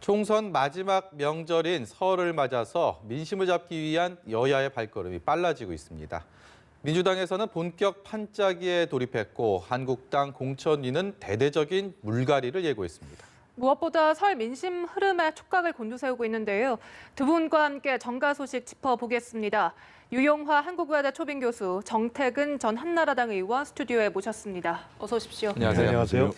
총선 마지막 명절인 설을 맞아서 민심을 잡기 위한 여야의 발걸음이 빨라지고 있습니다. 민주당에서는 본격 판짜기에 돌입했고 한국당 공천위는 대대적인 물갈이를 예고했습니다. 무엇보다 설 민심 흐름에 촉각을 곤두세우고 있는데요. 두 분과 함께 정가 소식 짚어보겠습니다. 유용화 한국외대 초빙 교수, 정태근 전 한나라당 의원 스튜디오에 모셨습니다. 어서 오십시오. 안녕하세요. 안녕하세요.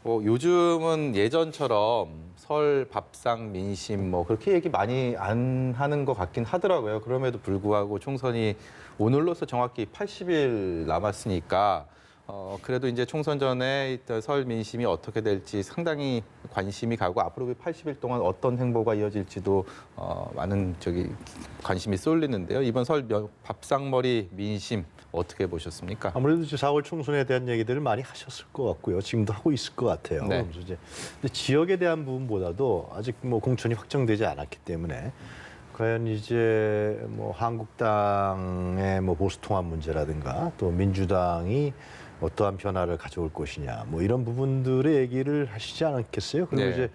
요즘은 예전처럼 설 밥상 민심 그렇게 얘기 많이 안 하는 것 같긴 하더라고요. 그럼에도 불구하고 총선이 오늘로서 정확히 80일 남았으니까 그래도 이제 총선 전에 있던 설 민심이 어떻게 될지 상당히 관심이 가고 앞으로 그 80일 동안 어떤 행보가 이어질지도 많은 관심이 쏠리는데요. 이번 설 밥상머리 민심 어떻게 보셨습니까? 아무래도 이제 4월 총선에 대한 얘기들을 많이 하셨을 것 같고요. 지금도 하고 있을 것 같아요. 네. 그래서 이제 근데 지역에 대한 부분보다도 아직 공천이 확정되지 않았기 때문에 과연 이제 한국당의 보수 통합 문제라든가 또 민주당이 어떠한 변화를 가져올 것이냐 이런 부분들의 얘기를 하시지 않았겠어요? 그리고 네. 이제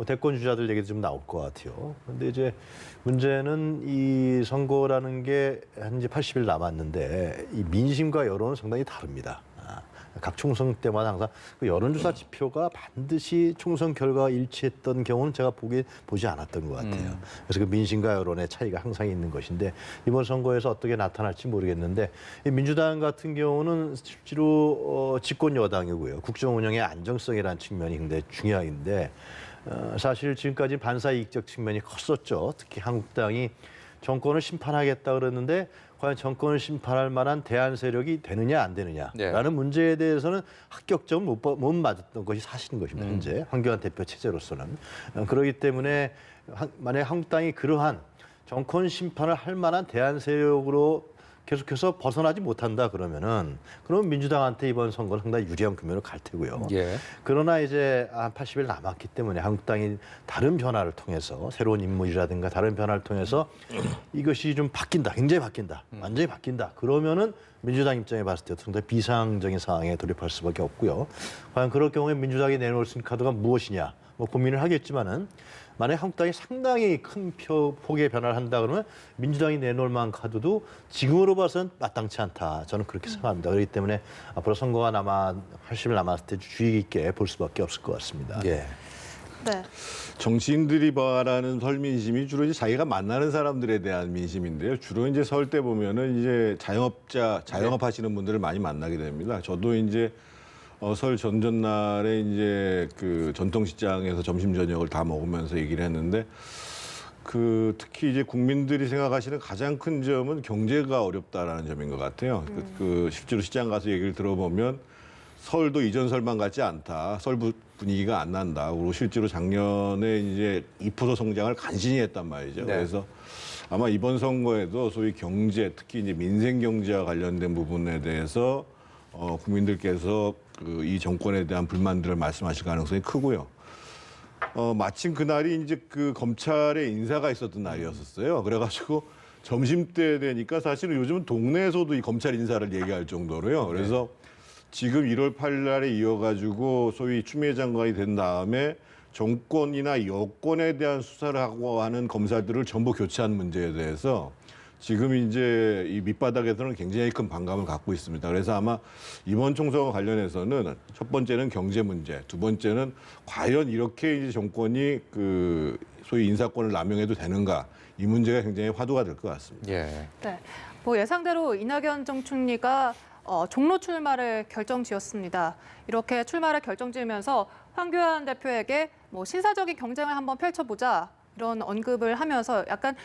대권 주자들 얘기도 좀 나올 것 같아요. 그런데 이제 문제는 이 선거라는 게 현재 80일 남았는데 이 민심과 여론은 상당히 다릅니다. 각 총선 때마다 항상 그 여론조사 지표가 반드시 총선 결과와 일치했던 경우는 제가 보지 않았던 것 같아요. 그래서 그 민심과 여론의 차이가 항상 있는 것인데 이번 선거에서 어떻게 나타날지 모르겠는데 이 민주당 같은 경우는 실제로 집권 여당이고요. 국정 운영의 안정성이라는 측면이 굉장히 중요한데 사실 지금까지 반사이익적 측면이 컸었죠. 특히 한국당이 정권을 심판하겠다 그랬는데 과연 정권을 심판할 만한 대안 세력이 되느냐 안 되느냐라는 문제에 대해서는 합격점을 못 맞았던 것이 사실인 것입니다. 현재 황교안 대표 체제로서는. 그렇기 때문에 만약에 한국당이 그러한 정권 심판을 할 만한 대안 세력으로 계속해서 벗어나지 못한다 그러면 민주당한테 이번 선거는 상당히 유리한局面으로 갈 테고요. 예. 그러나 이제 한 80일 남았기 때문에 한국당이 다른 변화를 통해서 새로운 인물이라든가 다른 변화를 통해서 이것이 좀 바뀐다, 굉장히 바뀐다, 완전히 바뀐다. 그러면은 민주당 입장에 봤을 때도 상당히 비상적인 상황에 돌입할 수밖에 없고요. 과연 그럴 경우에 민주당이 내놓을 수 있는 카드가 무엇이냐 고민을 하겠지만은. 만약에 한국당이 상당히 큰 폭의 변화를 한다 그러면 민주당이 내놓을 만한 카드도 지금으로 봐서는 마땅치 않다. 저는 그렇게 생각합니다. 그렇기 때문에 앞으로 선거가 80일 남았을 때 주의 깊게 볼 수밖에 없을 것 같습니다. 예. 네. 정치인들이 바라는 설 민심이 주로 이제 자기가 만나는 사람들에 대한 민심인데요. 주로 이제 설 때 보면은 이제 자영업 하시는 분들을 많이 만나게 됩니다. 저도 이제 설 전전날에 이제 그 전통시장에서 점심 저녁을 다 먹으면서 얘기를 했는데 특히 이제 국민들이 생각하시는 가장 큰 점은 경제가 어렵다라는 점인 것 같아요. 실제로 시장 가서 얘기를 들어보면 설도 이전 설만 같지 않다. 설 분위기가 안 난다. 그리고 실제로 작년에 이제 2% 성장을 간신히 했단 말이죠. 네. 그래서 아마 이번 선거에도 소위 경제, 특히 이제 민생 경제와 관련된 부분에 대해서 국민들께서 이 정권에 대한 불만들을 말씀하실 가능성이 크고요. 마침 그날이 이제 검찰의 인사가 있었던 날이었어요. 그래가지고 점심 때 되니까 사실은 요즘은 동네에서도 이 검찰 인사를 얘기할 정도로요. 그래서 지금 1월 8일 날에 이어가지고 소위 추미애 장관이 된 다음에 정권이나 여권에 대한 수사를 하고 하는 검사들을 전부 교체한 문제에 대해서 지금 이제 이 밑바닥에서는 굉장히 큰 반감을 갖고 있습니다. 그래서 아마 이번 총선과 관련해서는 첫 번째는 경제 문제, 두 번째는 과연 이렇게 이제 정권이 소위 인사권을 남용해도 되는가 이 문제가 굉장히 화두가 될 것 같습니다. 예. 네. 예상대로 이낙연 전 총리가 종로 출마를 결정지었습니다. 이렇게 출마를 결정지으면서 황교안 대표에게 신사적인 경쟁을 한번 펼쳐보자 이런 언급을 하면서 약간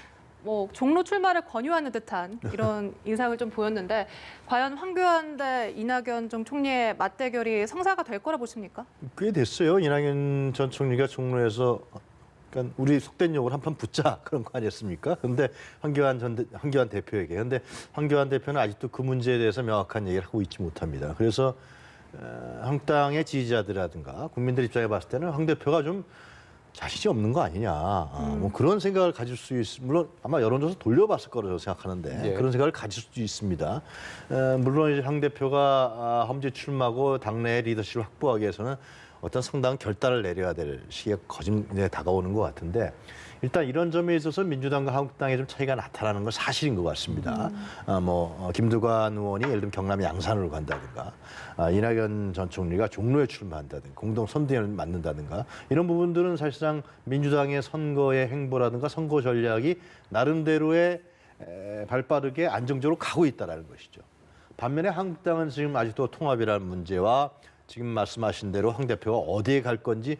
종로 출마를 권유하는 듯한 이런 인상을 좀 보였는데 과연 황교안 대 이낙연 전 총리의 맞대결이 성사가 될 거라 보십니까? 꽤 됐어요. 이낙연 전 총리가 종로에서 그러니까 우리 속된 욕을 한판 붙자 그런 거 아니었습니까? 그런데 황교안 대표에게. 그런데 황교안 대표는 아직도 그 문제에 대해서 명확한 얘기를 하고 있지 못합니다. 그래서 한국당의 지지자들이라든가 국민들 입장에 봤을 때는 황 대표가 좀 자신이 없는 거 아니냐. 그런 생각을 가질 수 물론 아마 여론조사 돌려봤을 거라고 생각하는데 그런 생각을 가질 수도 있습니다. 물론 이제 황 대표가 험지 출마하고 당내 리더십을 확보하기 위해서는 어떤 상당한 결단을 내려야 될 시기가 거진 이제 다가오는 것 같은데 일단 이런 점에 있어서 민주당과 한국당의 좀 차이가 나타나는 건 사실인 것 같습니다. 김두관 의원이 예를 들면 경남 양산으로 간다든가 이낙연 전 총리가 종로에 출마한다든가 공동 선대위를 맡는다든가 이런 부분들은 사실상 민주당의 선거의 행보라든가 선거 전략이 나름대로의 발빠르게 안정적으로 가고 있다는 것이죠. 반면에 한국당은 지금 아직도 통합이라는 문제와 지금 말씀하신 대로 황 대표가 어디에 갈 건지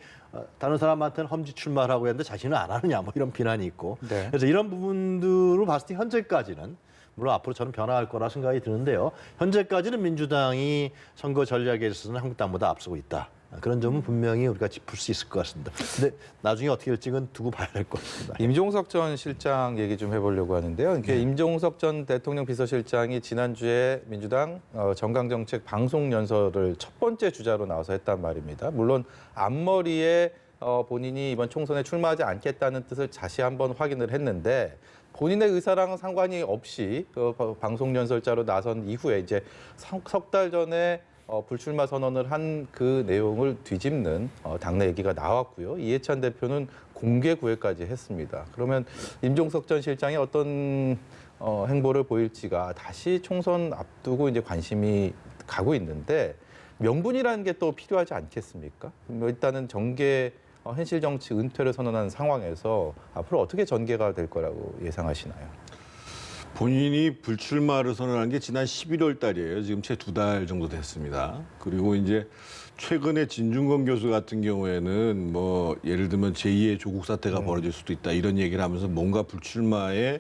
다른 사람한테는 험지 출마를 하고 했는데 자신은 안 하느냐 뭐 이런 비난이 있고 네. 그래서 이런 부분들을 봤을 때 현재까지는 물론 앞으로 저는 변화할 거라 생각이 드는데요. 현재까지는 민주당이 선거 전략에 있어서는 한국당보다 앞서고 있다. 그런 점은 분명히 우리가 짚을 수 있을 것 같습니다. 근데 나중에 어떻게 될지는 두고 봐야 될 것 같습니다. 임종석 전 실장 얘기 좀 해보려고 하는데요. 이게 임종석 전 대통령 비서실장이 지난주에 민주당 정강정책 방송 연설을 첫 번째 주자로 나와서 했단 말입니다. 물론 앞머리에 본인이 이번 총선에 출마하지 않겠다는 뜻을 다시 한번 확인을 했는데 본인의 의사랑은 상관이 없이 방송 연설자로 나선 이후에 이제 석 달 전에 불출마 선언을 한 그 내용을 뒤집는 당내 얘기가 나왔고요. 이해찬 대표는 공개 구애까지 했습니다. 그러면 임종석 전 실장이 어떤 행보를 보일지가 다시 총선 앞두고 이제 관심이 가고 있는데 명분이라는 게 또 필요하지 않겠습니까? 일단은 정계 현실 정치 은퇴를 선언한 상황에서 앞으로 어떻게 전개가 될 거라고 예상하시나요? 본인이 불출마를 선언한 게 지난 11월 달이에요. 지금 채 2달 정도 됐습니다. 그리고 이제 최근에 진중권 교수 같은 경우에는 뭐 예를 들면 제2의 조국 사태가 벌어질 수도 있다 이런 얘기를 하면서 뭔가 불출마에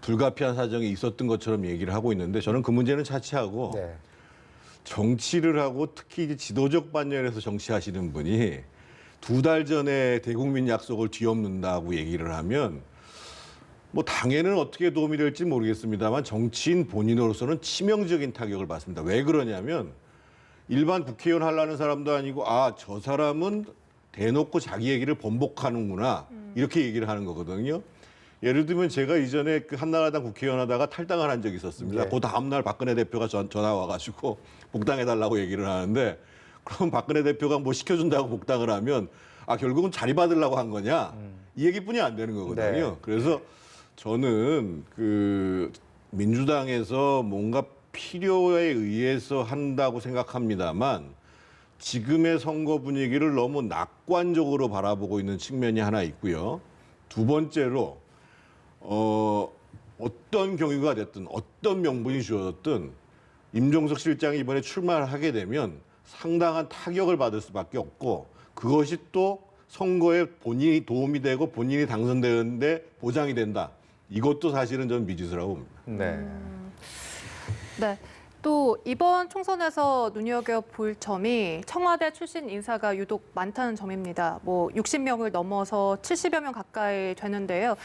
불가피한 사정이 있었던 것처럼 얘기를 하고 있는데 저는 그 문제는 차치하고 네. 정치를 하고 특히 이제 지도적 반열에서 정치하시는 분이 2달 전에 대국민 약속을 뒤엎는다고 얘기를 하면 뭐 당에는 어떻게 도움이 될지 모르겠습니다만 정치인 본인으로서는 치명적인 타격을 받습니다. 왜 그러냐면 일반 국회의원 하려는 사람도 아니고 저 사람은 대놓고 자기 얘기를 번복하는구나 이렇게 얘기를 하는 거거든요. 예를 들면 제가 이전에 그 한나라당 국회의원 하다가 탈당을 한 적이 있었습니다. 네. 그 다음날 박근혜 대표가 전화 와가지고 복당해달라고 얘기를 하는데 그럼 박근혜 대표가 뭐 시켜준다고 복당을 하면 결국은 자리 받으려고 한 거냐 이 얘기뿐이 안 되는 거거든요. 네. 그래서 저는 그 민주당에서 뭔가 필요에 의해서 한다고 생각합니다만 지금의 선거 분위기를 너무 낙관적으로 바라보고 있는 측면이 하나 있고요. 두 번째로 어떤 경위가 됐든 어떤 명분이 주어졌든 임종석 실장이 이번에 출마를 하게 되면 상당한 타격을 받을 수밖에 없고 그것이 또 선거에 본인이 도움이 되고 본인이 당선되는데 보장이 된다. 이것도 사실은 저는 미지수라고 봅니다. 네. 네. 또 이번 총선에서 눈여겨볼 점이 청와대 출신 인사가 유독 많다는 점입니다. 뭐 60명을 넘어서 70여 명 가까이 되는데요.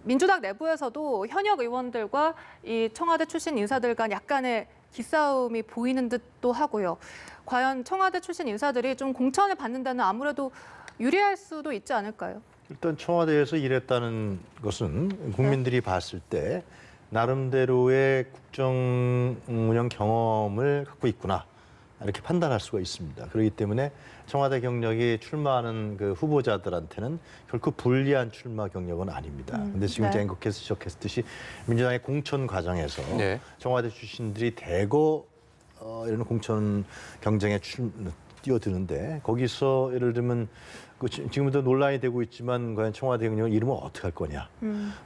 민주당 내부에서도 현역 의원들과 이 청와대 출신 인사들 간 약간의 기싸움이 보이는 듯도 하고요. 과연 청와대 출신 인사들이 좀 공천을 받는 데는 아무래도 유리할 수도 있지 않을까요? 일단 청와대에서 일했다는 것은 국민들이 봤을 때 나름대로의 국정 운영 경험을 갖고 있구나 이렇게 판단할 수가 있습니다. 그렇기 때문에 청와대 경력이 출마하는 그 후보자들한테는 결코 불리한 출마 경력은 아닙니다. 그런데 지금 네. 앵커께서 지적했듯이 민주당의 공천 과정에서 네. 청와대 출신들이 대거 이런 공천 경쟁에 뛰어드는데 거기서 예를 들면 지금부터 논란이 되고 있지만 과연 청와대 경력 이름을 어떻게 할 거냐.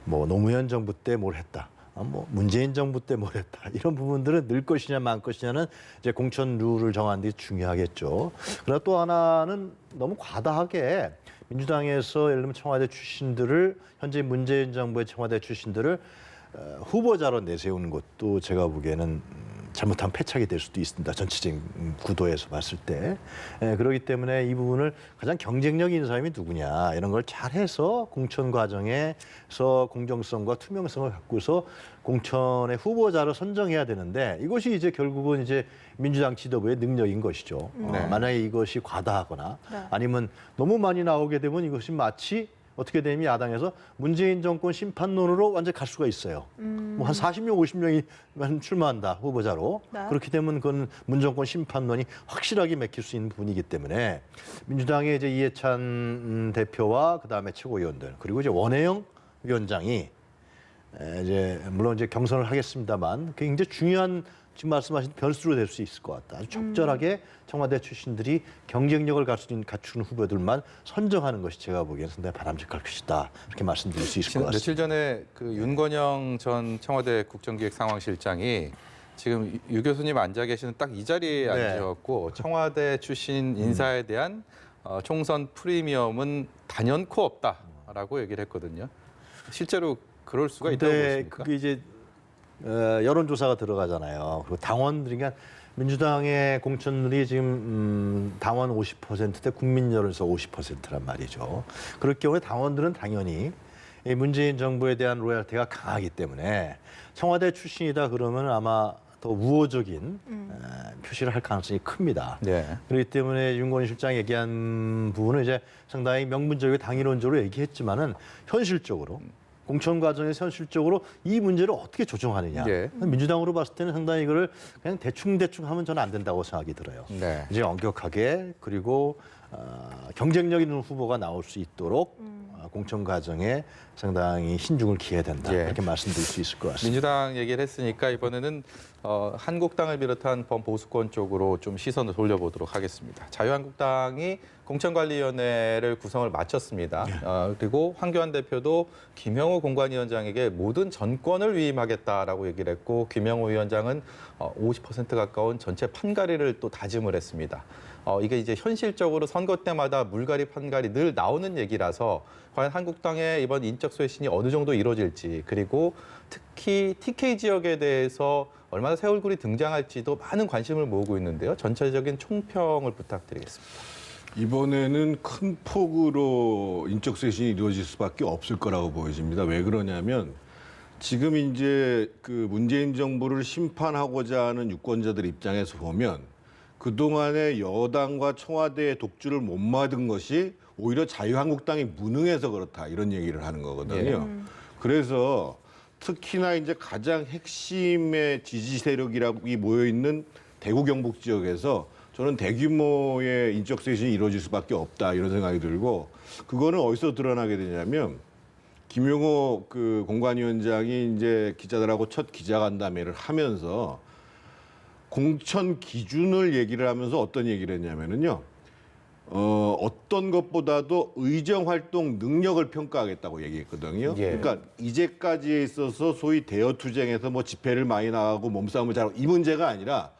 뭐 노무현 정부 때 뭘 했다. 뭐 문재인 정부 때 뭘 했다. 이런 부분들은 늘 것이냐 만 것이냐는 이제 공천 룰을 정하는 데 중요하겠죠. 그러나 또 하나는 너무 과다하게 민주당에서 예를 들면 청와대 출신들을 현재 문재인 정부의 청와대 출신들을 후보자로 내세우는 것도 제가 보기에는 잘못한 패착이 될 수도 있습니다. 전체적인 구도에서 봤을 때. 그렇기 때문에 이 부분을 가장 경쟁력 있는 사람이 누구냐 이런 걸 잘해서 공천 과정에서 공정성과 투명성을 갖고서 공천의 후보자를 선정해야 되는데 이것이 이제 결국은 이제 민주당 지도부의 능력인 것이죠. 네. 만약에 이것이 과다하거나 네. 아니면 너무 많이 나오게 되면 이것이 마치 어떻게 되면 야당에서 문재인 정권 심판론으로 완전히 갈 수가 있어요. 뭐 한 40명, 50명이 출마한다, 후보자로. 네. 그렇게 되면 그건 문 정권 심판론이 확실하게 맥힐 수 있는 부분이기 때문에 민주당의 이제 이해찬 대표와 그다음에 최고위원들 그리고 이제 원혜영 위원장이 이제 물론 이제 경선을 하겠습니다만 굉장히 중요한 지금 말씀하신 변수로 될 수 있을 것 같다. 아주 적절하게 청와대 출신들이 경쟁력을 갖추는 후보들만 선정하는 것이 제가 보기에는 상당히 바람직할 것이다. 이렇게 말씀드릴 수 있을 것 같습니다. 며칠 전에 그 윤건영 전 청와대 국정기획상황실장이 지금 유 교수님 앉아 계시는 딱 이 자리에 네. 앉으셨고 청와대 출신 인사에 대한 총선 프리미엄은 단연코 없다라고 얘기를 했거든요. 실제로 그럴 수가 있다고 근데 보십니까? 그게 이제 여론조사가 들어가잖아요. 그리고 당원들이 그러니까 민주당의 공천률이 지금 당원 50%대 국민 여론에서 50%란 말이죠. 그럴 경우에 당원들은 당연히 이 문재인 정부에 대한 로열티가 강하기 때문에 청와대 출신이다 그러면 아마 더 우호적인 표시를 할 가능성이 큽니다. 네. 그렇기 때문에 윤건희 실장이 얘기한 부분은 이제 상당히 명분적이고 당위론적으로 얘기했지만은 현실적으로 공천 과정에서 현실적으로 이 문제를 어떻게 조정하느냐. 예. 민주당으로 봤을 때는 상당히 이거를 그냥 대충 하면 저는 안 된다고 생각이 들어요. 네. 이제 엄격하게 그리고 경쟁력 있는 후보가 나올 수 있도록 공천 과정에 상당히 신중을 기해야 된다. 예. 이렇게 말씀드릴 수 있을 것 같습니다. 민주당 얘기를 했으니까 이번에는 한국당을 비롯한 범보수권 쪽으로 좀 시선을 돌려보도록 하겠습니다. 자유한국당이 공천관리위원회를 구성을 마쳤습니다. 그리고 황교안 대표도 김영호 공관위원장에게 모든 전권을 위임하겠다라고 얘기를 했고 김영호 위원장은 50% 가까운 전체 판가리를 또 다짐을 했습니다. 이게 이제 현실적으로 선거 때마다 물갈이 판갈이 늘 나오는 얘기라서 과연 한국당의 이번 인적 쇄신이 어느 정도 이루어질지 그리고 특히 TK 지역에 대해서 얼마나 새 얼굴이 등장할지도 많은 관심을 모으고 있는데요. 전체적인 총평을 부탁드리겠습니다. 이번에는 큰 폭으로 인적 쇄신이 이루어질 수밖에 없을 거라고 보여집니다. 왜 그러냐면 지금 이제 그 문재인 정부를 심판하고자 하는 유권자들 입장에서 보면 그동안의 여당과 청와대의 독주를 못 막은 것이 오히려 자유한국당이 무능해서 그렇다 이런 얘기를 하는 거거든요. 그래서 특히나 이제 가장 핵심의 지지 세력이라고 모여 있는 대구 경북 지역에서 저는 대규모의 인적 쇄신이 이루어질 수밖에 없다 이런 생각이 들고 그거는 어디서 드러나게 되냐면 김용호 그 공관위원장이 이제 기자들하고 첫 기자간담회를 하면서 공천 기준을 얘기를 하면서 어떤 얘기를 했냐면은요. 어떤 것보다도 의정 활동 능력을 평가하겠다고 얘기했거든요. 예. 그러니까 이제까지에 있어서 소위 대여 투쟁에서 뭐 집회를 많이 나가고 몸싸움을 잘하고 이 문제가 아니라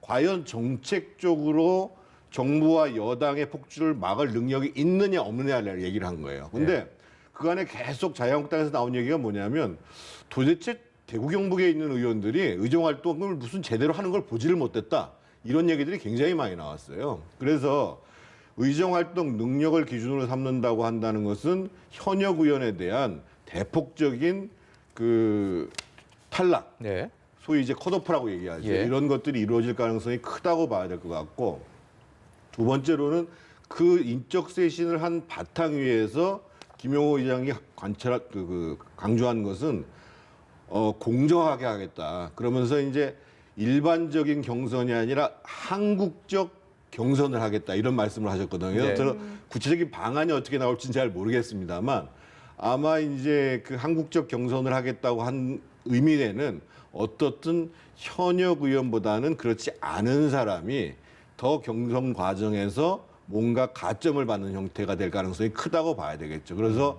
과연 정책적으로 정부와 여당의 폭주를 막을 능력이 있느냐 없느냐를 얘기를 한 거예요. 근데 그 안에 계속 자유한국당에서 나온 얘기가 뭐냐면 도대체 대구 경북에 있는 의원들이 의정 활동을 무슨 제대로 하는 걸 보지를 못했다. 이런 얘기들이 굉장히 많이 나왔어요. 그래서 의정 활동 능력을 기준으로 삼는다고 한다는 것은 현역 의원에 대한 대폭적인 그 탈락, 네. 소위 이제 컷오프라고 얘기하죠. 예. 이런 것들이 이루어질 가능성이 크다고 봐야 될 것 같고 두 번째로는 그 인적 쇄신을 한 바탕 위에서 김용호 의장이 강조한 것은 공정하게 하겠다. 그러면서 이제 일반적인 경선이 아니라 한국적 경선을 하겠다 이런 말씀을 하셨거든요. 네. 그래서 구체적인 방안이 어떻게 나올지는 잘 모르겠습니다만 아마 이제 그 한국적 경선을 하겠다고 한 의미에는 어떻든 현역 의원보다는 그렇지 않은 사람이 더 경선 과정에서 뭔가 가점을 받는 형태가 될 가능성이 크다고 봐야 되겠죠. 그래서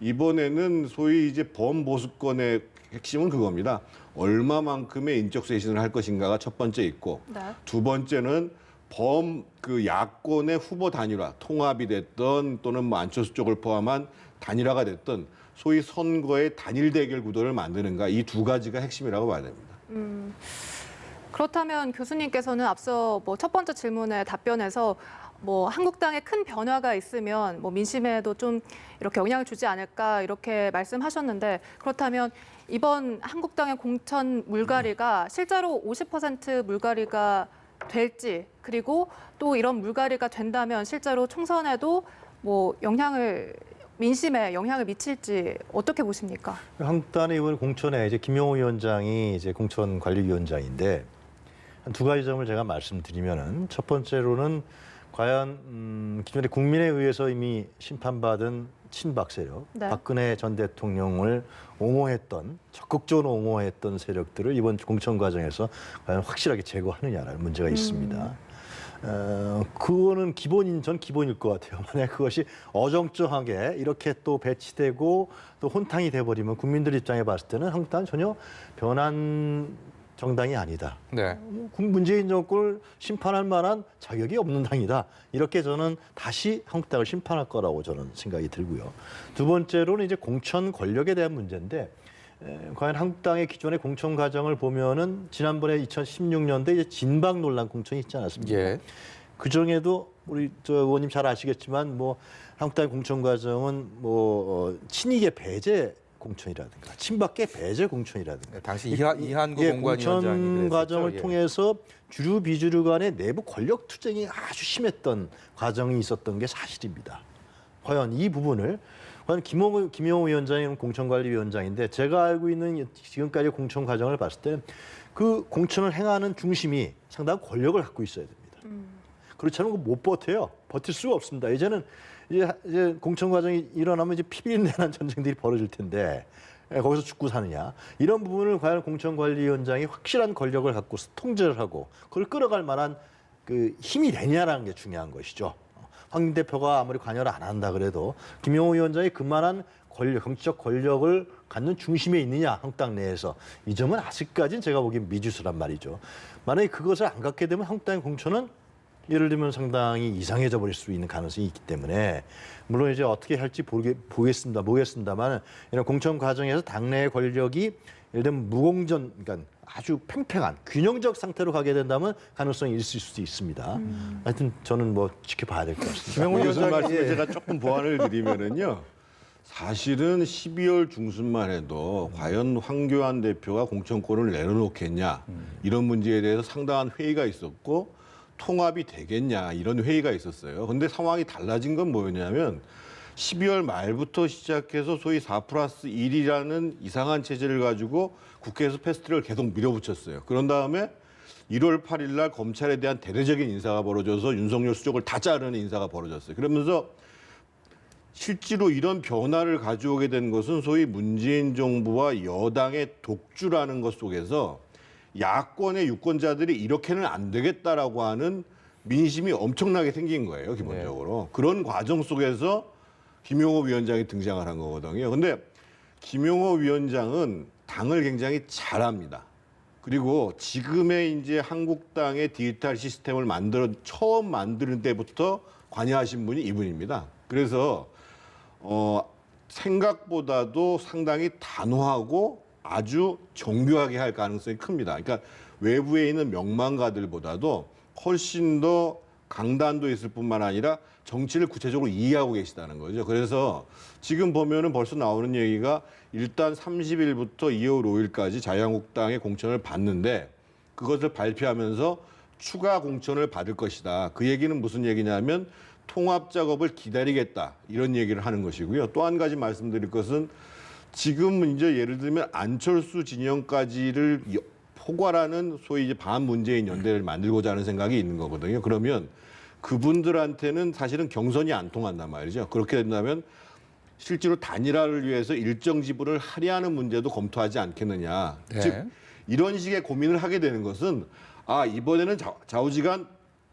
이번에는 소위 이제 범보수권의 핵심은 그겁니다. 얼마만큼의 인적 쇄신을 할 것인가가 첫 번째 있고 네. 두 번째는 그 야권의 후보 단일화, 통합이 됐던 또는 뭐 안철수 쪽을 포함한 단일화가 됐던 소위 선거의 단일 대결 구도를 만드는가 이 두 가지가 핵심이라고 봐야 됩니다. 그렇다면 교수님께서는 앞서 뭐 첫 번째 질문에 답변해서 뭐 한국당에 큰 변화가 있으면 뭐 민심에도 좀 이렇게 영향을 주지 않을까 이렇게 말씀하셨는데 그렇다면 이번 한국당의 공천 물갈이가 실제로 50% 물갈이가 될지 그리고 또 이런 물갈이가 된다면 실제로 총선에도 뭐 영향을 민심에 영향을 미칠지 어떻게 보십니까? 한국당의 이번 공천에 이제 김용호 위원장이 이제 공천관리위원장인데 한 두 가지 점을 제가 말씀드리면은 첫 번째로는 과연 기존에 국민에 의해서 이미 심판받은 친박 세력, 네. 박근혜 전 대통령을 옹호했던 적극적으로 옹호했던 세력들을 이번 공천 과정에서 과연 확실하게 제거하느냐라는 문제가 있습니다. 그거는 전 기본일 것 같아요. 만약 그것이 어정쩡하게 이렇게 또 배치되고 또 혼탕이 돼버리면 국민들 입장에 봤을 때는 한국당은 전혀 변한 정당이 아니다. 네. 문재인 정권을 심판할 만한 자격이 없는 당이다. 이렇게 저는 다시 한국당을 심판할 거라고 저는 생각이 들고요. 두 번째로는 이제 공천 권력에 대한 문제인데 과연 한국당의 기존의 공천 과정을 보면은 지난번에 2016년도에 이제 진박 논란 공천이 있지 않았습니까? 예. 그 중에도 우리 저 의원님 잘 아시겠지만 뭐 한국당의 공천 과정은 뭐 친이계 배제 공천이라든가 친박계 배제 공천이라든가 당시 이한구 예, 공관위원장이 공천 과정을 그랬었죠. 예. 통해서 주류 비주류 간의 내부 권력 투쟁이 아주 심했던 과정이 있었던 게 사실입니다. 과연 이 부분을 과연 김용호 위원장이 공천관리위원장인데 제가 알고 있는 지금까지 공천 과정을 봤을 때 그 공천을 행하는 중심이 상당한 권력을 갖고 있어야 됩니다. 그렇지 않으면 못 버텨요. 버틸 수가 없습니다. 이제는 이제 공천 과정이 일어나면 이제 피비린내난 전쟁들이 벌어질 텐데 거기서 죽고 사느냐 이런 부분을 과연 공천관리위원장이 확실한 권력을 갖고 통제를 하고 그걸 끌어갈 만한 그 힘이 되냐라는 게 중요한 것이죠. 황 대표가 아무리 관여를 안 한다 그래도 김용호 위원장이 그만한 정치적 권력을 갖는 중심에 있느냐 한국당 내에서 이 점은 아직까지는 제가 보기엔 미지수란 말이죠. 만약에 그것을 안 갖게 되면 한국당의 공천은 예를 들면 상당히 이상해져 버릴 수 있는 가능성이 있기 때문에 물론 이제 어떻게 할지 보겠습니다만 이런 공천 과정에서 당내의 권력이 예를 들면 무공전 그러니까 아주 팽팽한 균형적 상태로 가게 된다면 가능성이 있을 수도 있습니다. 하여튼 저는 뭐 지켜봐야 될 것 같습니다. 김영우 교수 위원장이 말씀에 제가 조금 보완을 드리면은요. 사실은 12월 중순만 해도 과연 황교안 대표가 공천권을 내려놓겠냐 이런 문제에 대해서 상당한 회의가 있었고 통합이 되겠냐 이런 회의가 있었어요. 근데 상황이 달라진 건 뭐였냐면 12월 말부터 시작해서 소위 4+1이라는 이상한 체제를 가지고 국회에서 패스트를 계속 밀어붙였어요. 그런 다음에 1월 8일 날 검찰에 대한 대대적인 인사가 벌어져서 윤석열 수석을 다 자르는 인사가 벌어졌어요. 그러면서 실제로 이런 변화를 가져오게 된 것은 소위 문재인 정부와 여당의 독주라는 것 속에서 야권의 유권자들이 이렇게는 안 되겠다라고 하는 민심이 엄청나게 생긴 거예요, 기본적으로. 그런 과정 속에서 김용호 위원장이 등장을 한 거거든요. 근데 김용호 위원장은 당을 굉장히 잘합니다. 그리고 지금의 이제 한국당의 디지털 시스템을 처음 만드는 때부터 관여하신 분이 이분입니다. 그래서 생각보다도 상당히 단호하고 아주 정교하게 할 가능성이 큽니다. 그러니까 외부에 있는 명망가들보다도 훨씬 더 강단도 있을 뿐만 아니라 정치를 구체적으로 이해하고 계시다는 거죠. 그래서 지금 보면은 벌써 나오는 얘기가 일단 30일부터 2월 5일까지 자유한국당의 공천을 받는데 그것을 발표하면서 추가 공천을 받을 것이다. 그 얘기는 무슨 얘기냐면 통합 작업을 기다리겠다. 이런 얘기를 하는 것이고요. 또 한 가지 말씀드릴 것은 지금 이제 예를 들면 안철수 진영까지를 포괄하는 소위 이제 반문재인 연대를 만들고자 하는 생각이 있는 거거든요. 그러면 그분들한테는 사실은 경선이 안 통한단 말이죠. 그렇게 된다면 실제로 단일화를 위해서 일정 지분을 할애하는 문제도 검토하지 않겠느냐. 네. 즉 이런 식의 고민을 하게 되는 것은 이번에는 좌우지간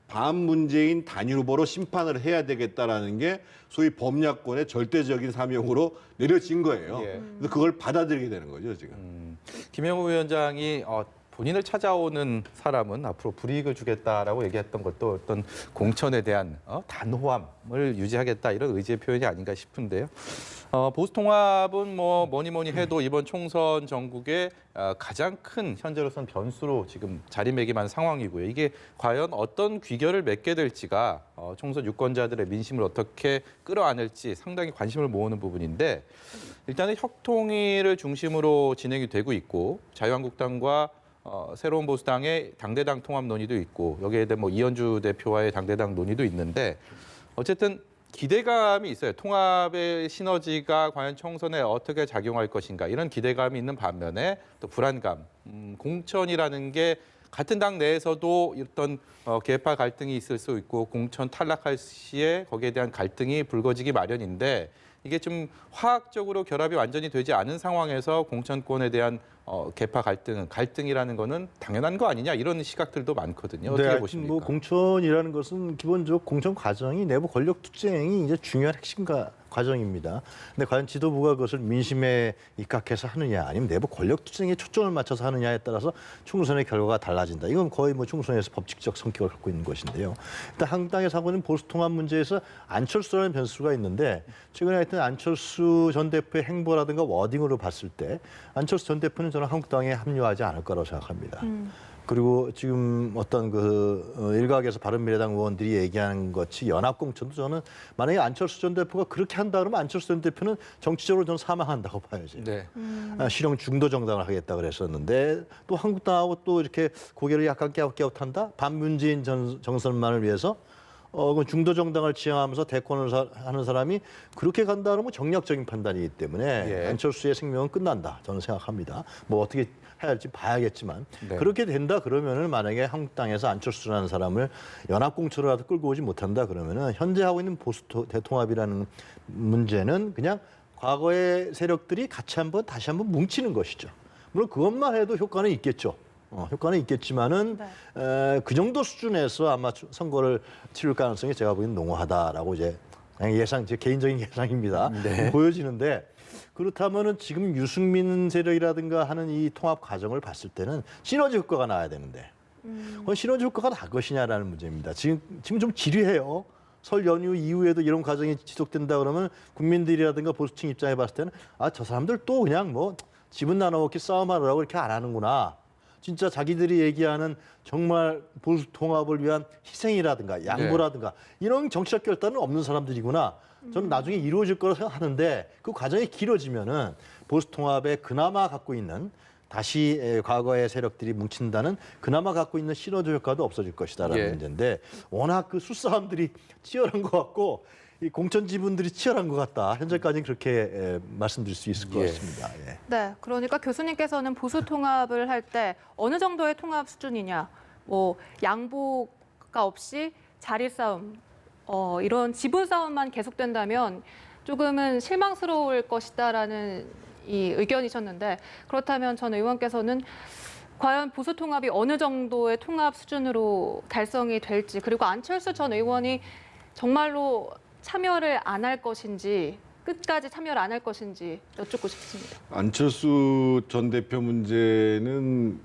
반문재인 단일 후보로 심판을 해야 되겠다라는 게 소위 범야권의 절대적인 사명으로 내려진 거예요. 예. 그래서 그걸 받아들이게 되는 거죠, 지금. 김영우 위원장이 본인을 찾아오는 사람은 앞으로 불이익을 주겠다라고 얘기했던 것도 어떤 공천에 대한 단호함을 유지하겠다 이런 의지의 표현이 아닌가 싶은데요. 보수통합은 뭐니 해도 이번 총선 전국의 가장 큰 현재로선 변수로 지금 자리매김한 상황이고요. 이게 과연 어떤 귀결을 맺게 될지가 총선 유권자들의 민심을 어떻게 끌어안을지 상당히 관심을 모으는 부분인데 일단은 혁통일을 중심으로 진행이 되고 있고 자유한국당과 새로운 보수당의 당대당 통합 논의도 있고 여기에 대해 이현주 대표와의 당대당 논의도 있는데 어쨌든 기대감이 있어요. 통합의 시너지가 과연 총선에 어떻게 작용할 것인가 이런 기대감이 있는 반면에 또 불안감, 공천이라는 게 같은 당 내에서도 어떤 계파 갈등이 있을 수 있고 공천 탈락할 시에 거기에 대한 갈등이 불거지기 마련인데 이게 좀 화학적으로 결합이 완전히 되지 않은 상황에서 공천권에 대한 계파 갈등이라는 거는 당연한 거 아니냐 이런 시각들도 많거든요. 어떻게 보십니까? 뭐 공천이라는 것은 기본적으로 공천 과정이 내부 권력 투쟁이 이제 중요한 핵심 과정입니다. 근데 과연 지도부가 그것을 민심에 입각해서 하느냐 아니면 내부 권력 투쟁에 초점을 맞춰서 하느냐에 따라서 총선의 결과가 달라진다. 이건 거의 뭐 총선에서 법칙적 성격을 갖고 있는 것인데요. 일단 한국당에서 하고 있는 보수 통합 문제에서 안철수라는 변수가 있는데 최근에 하여튼 안철수 전 대표의 행보라든가 워딩으로 봤을 때 안철수 전 대표는 저는 한국당에 합류하지 않을 거라고 생각합니다. 그리고 지금 어떤 일각에서 바른미래당 의원들이 얘기하는 것이 연합공천도 저는 만약에 안철수 전 대표가 그렇게 한다 그러면 안철수 전 대표는 정치적으로 저는 사망한다고 봐야지. 네. 실형 중도 정당을 하겠다 그랬었는데 또 한국당하고 또 이렇게 고개를 약간 깨웃깨웃한다. 반문재인 정선만을 위해서 중도 정당을 지향하면서 대권을 하는 사람이 그렇게 간다 그러면 정략적인 판단이기 때문에 예. 안철수의 생명은 끝난다. 저는 생각합니다. 뭐 어떻게 해야 할지 봐야겠지만 네. 그렇게 된다 그러면은 만약에 한국당에서 안철수라는 사람을 연합공천으로라도 끌고 오지 못한다 그러면은 현재 하고 있는 보수 대통합이라는 문제는 그냥 과거의 세력들이 같이 다시 한번 뭉치는 것이죠. 물론 그것만 해도 효과는 있겠죠. 효과는 있겠지만은 네. 그 정도 수준에서 아마 선거를 치를 가능성이 제가 보기엔 농후하다라고 이제 그냥 제 개인적인 예상입니다. 네. 보여지는데 그렇다면은 지금 유승민 세력이라든가 하는 이 통합 과정을 봤을 때는 시너지 효과가 나야 되는데 그건 시너지 효과가 날 것이냐라는 문제입니다. 지금 좀 지루해요. 설 연휴 이후에도 이런 과정이 지속된다 그러면 국민들이라든가 보수층 입장에 봤을 때는 저 사람들 또 그냥 뭐 집은 나눠먹기 싸움하느라고 이렇게 안 하는구나. 진짜 자기들이 얘기하는 정말 보수 통합을 위한 희생이라든가 양보라든가 이런 정치적 결단은 없는 사람들이구나. 저는 나중에 이루어질 거라고 생각하는데 그 과정이 길어지면은 보수 통합에 그나마 갖고 있는 다시 과거의 세력들이 뭉친다는 그나마 갖고 있는 시너지 효과도 없어질 것이다라는 예. 문제인데 워낙 그 수싸움들이 치열한 것 같고 이 공천 지분들이 치열한 것 같다. 현재까지는 그렇게 말씀드릴 수 있을 것 예. 같습니다. 예. 네, 그러니까 교수님께서는 보수 통합을 할 때 어느 정도의 통합 수준이냐, 뭐 양보가 없이 자리 싸움, 이런 지분 싸움만 계속된다면 조금은 실망스러울 것이다라는 이 의견이셨는데 그렇다면 전 의원께서는 과연 보수 통합이 어느 정도의 통합 수준으로 달성이 될지 그리고 안철수 전 의원이 정말로 참여를 안 할 것인지 끝까지 참여를 안 할 것인지 여쭙고 싶습니다. 안철수 전 대표 문제는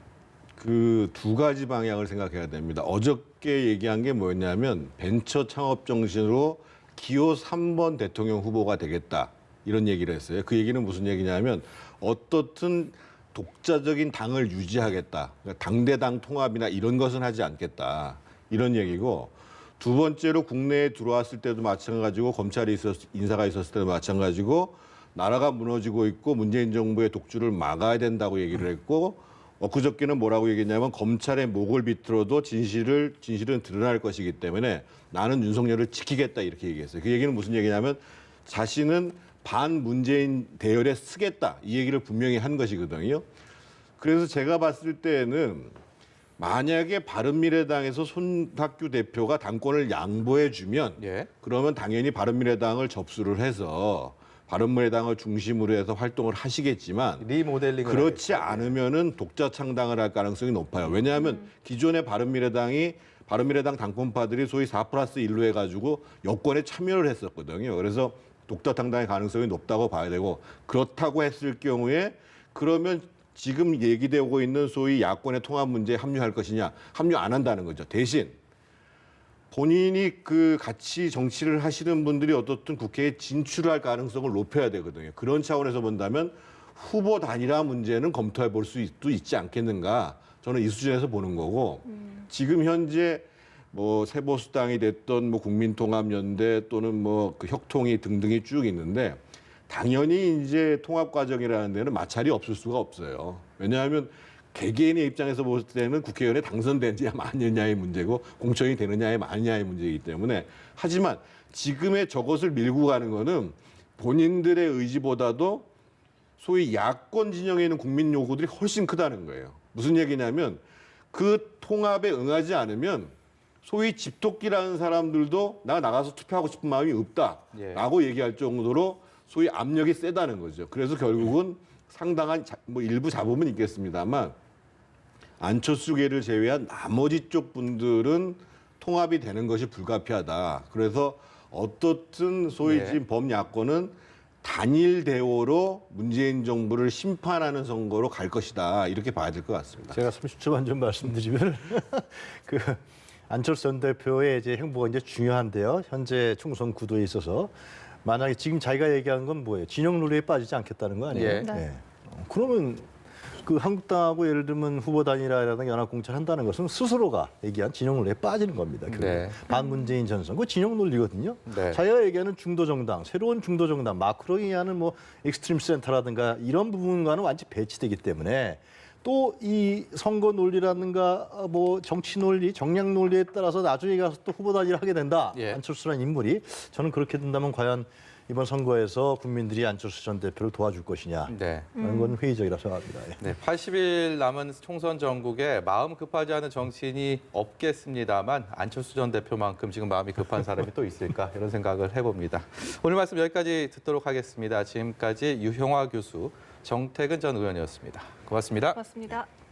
그 두 가지 방향을 생각해야 됩니다. 어저께 얘기한 게 뭐였냐면 벤처 창업 정신으로 기호 3번 대통령 후보가 되겠다. 이런 얘기를 했어요. 그 얘기는 무슨 얘기냐면 어떻든 독자적인 당을 유지하겠다. 그러니까 당대당 통합이나 이런 것은 하지 않겠다. 이런 얘기고 두 번째로 국내에 들어왔을 때도 마찬가지고 검찰이 인사가 있었을 때도 마찬가지고 나라가 무너지고 있고 문재인 정부의 독주를 막아야 된다고 얘기를 했고 엊그저께는 뭐라고 얘기했냐면 검찰의 목을 비틀어도 진실은 드러날 것이기 때문에 나는 윤석열을 지키겠다 이렇게 얘기했어요. 그 얘기는 무슨 얘기냐면 자신은 반문재인 대열에 쓰겠다 이 얘기를 분명히 한 것이거든요. 그래서 제가 봤을 때는 만약에 바른미래당에서 손학규 대표가 당권을 양보해주면 예. 그러면 당연히 바른미래당을 접수를 해서 바른미래당을 중심으로 해서 활동을 하시겠지만 리모델링을 그렇지 하겠죠. 않으면은 독자 창당을 할 가능성이 높아요. 왜냐하면 기존의 바른미래당 당권파들이 소위 4+1로 해가지고 여권에 참여를 했었거든요. 그래서 독자 창당의 가능성이 높다고 봐야 되고 그렇다고 했을 경우에 그러면 지금 얘기되고 있는 소위 야권의 통합 문제에 합류할 것이냐 합류 안 한다는 거죠. 대신 본인이 그 같이 정치를 하시는 분들이 어떻든 국회에 진출할 가능성을 높여야 되거든요. 그런 차원에서 본다면 후보 단일화 문제는 검토해 볼 수도 있지 않겠는가. 저는 이 수준에서 보는 거고 지금 현재 뭐 새보수당이 됐던 뭐 국민통합연대 또는 뭐 그 혁통이 등등이 쭉 있는데 당연히 이제 통합 과정이라는 데는 마찰이 없을 수가 없어요. 왜냐하면 개개인의 입장에서 볼 때는 국회의원에 당선되느냐 마느냐의 문제고 공천이 되느냐 마느냐의 문제이기 때문에 하지만 지금의 저것을 밀고 가는 거는 본인들의 의지보다도 소위 야권 진영에 있는 국민 요구들이 훨씬 크다는 거예요. 무슨 얘기냐면 그 통합에 응하지 않으면 소위 집토끼라는 사람들도 나 나가서 투표하고 싶은 마음이 없다라고 얘기할 정도로 소위 압력이 세다는 거죠. 그래서 결국은 상당한 뭐 일부 잡음은 있겠습니다만 안철수계를 제외한 나머지 쪽 분들은 통합이 되는 것이 불가피하다. 그래서 어떻든 소위 네. 지금 범야권은 단일 대오로 문재인 정부를 심판하는 선거로 갈 것이다. 이렇게 봐야 될 것 같습니다. 제가 30초만 좀 말씀드리면 그 안철수 전 대표의 이제 행보가 이제 중요한데요. 현재 총선 구도에 있어서 만약에 지금 자기가 얘기한 건 뭐예요? 진영 논리에 빠지지 않겠다는 거 아니에요? 예. 네. 그러면 그 한국당하고 예를 들면 후보 단일화라든가 연합 공천을 한다는 것은 스스로가 얘기한 진영 논리에 빠지는 겁니다. 네. 반문재인 전선, 그 진영 논리거든요. 네. 자기가 얘기하는 중도 정당, 새로운 중도 정당, 마크롱이 하는 뭐 익스트림 센터라든가 이런 부분과는 완전히 배치되기 때문에 또 이 선거 논리라든가 뭐 정치 논리, 정략 논리에 따라서 나중에 가서 또 후보 단일화 하게 된다. 예. 안철수라는 인물이 저는 그렇게 된다면 과연 이번 선거에서 국민들이 안철수 전 대표를 도와줄 것이냐 네. 하는 건 회의적이라 생각합니다. 예. 네, 80일 남은 총선 전국에 마음 급하지 않은 정치인이 없겠습니다만 안철수 전 대표만큼 지금 마음이 급한 사람이 또 있을까 이런 생각을 해봅니다. 오늘 말씀 여기까지 듣도록 하겠습니다. 지금까지 유형화 교수, 정태근 전 의원이었습니다. 고맙습니다. 고맙습니다.